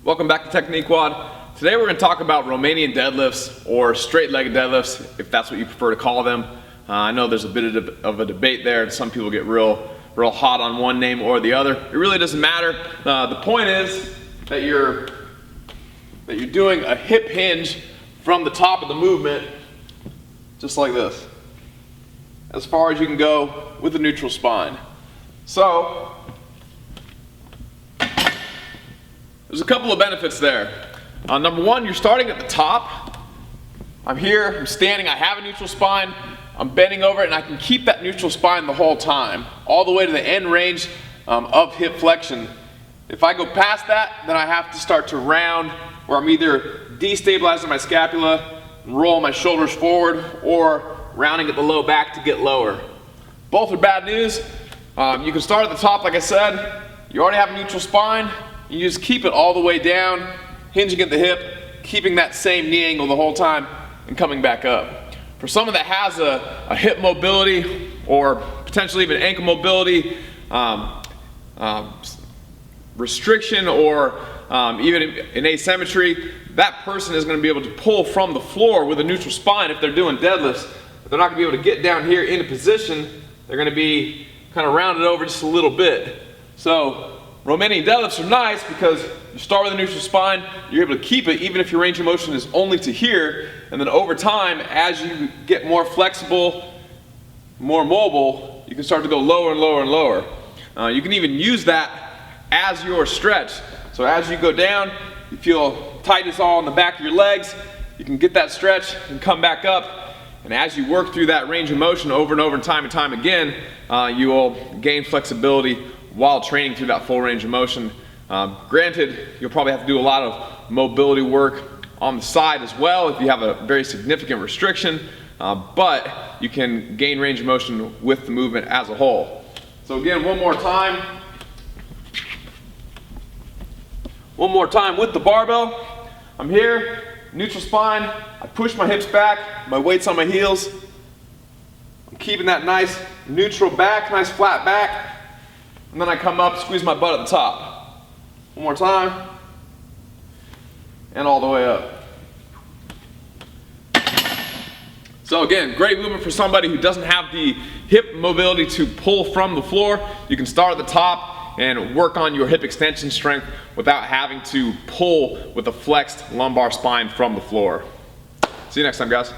Welcome back to TechniqueWOD. Today we're going to talk about Romanian deadlifts, or straight-legged deadlifts, if that's what you prefer to call them. I know there's a bit of a debate there. Some people get real hot on one name or the other. It really doesn't matter. The point is that you're doing a hip hinge from the top of the movement, just like this, as far as you can go with a neutral spine. So there's a couple of benefits there. Number one, you're starting at the top. I'm here, I'm standing, I have a neutral spine, I'm bending over it, and I can keep that neutral spine the whole time, all the way to the end range of hip flexion. If I go past that, then I have to start to round, where I'm either destabilizing my scapula, and rolling my shoulders forward, or rounding at the low back to get lower. Both are bad news. You can start at the top, like I said. You already have a neutral spine. You just keep it all the way down, hinging at the hip, keeping that same knee angle the whole time, and coming back up. For someone that has a hip mobility, or potentially even ankle mobility restriction, or even an asymmetry, that person is going to be able to pull from the floor with a neutral spine if they're doing deadlifts. But they're not going to be able to get down here into position. They're going to be kind of rounded over just a little bit. So Romanian deadlifts are nice because you start with a neutral spine, you're able to keep it even if your range of motion is only to here, and then over time, as you get more flexible, more mobile, you can start to go lower and lower and lower. You can even use that as your stretch. So as you go down, you feel tightness all in the back of your legs, you can get that stretch and come back up, and as you work through that range of motion over and time again, you will gain flexibility while training through that full range of motion. Granted, you'll probably have to do a lot of mobility work on the side as well if you have a very significant restriction, but you can gain range of motion with the movement as a whole. So again, one more time with the barbell. I'm here, neutral spine, I push my hips back, my weight's on my heels. I'm keeping that nice neutral back, nice flat back. And then I come up, squeeze my butt at the top. One more time. And all the way up. So again, great movement for somebody who doesn't have the hip mobility to pull from the floor. You can start at the top and work on your hip extension strength without having to pull with a flexed lumbar spine from the floor. See you next time, guys.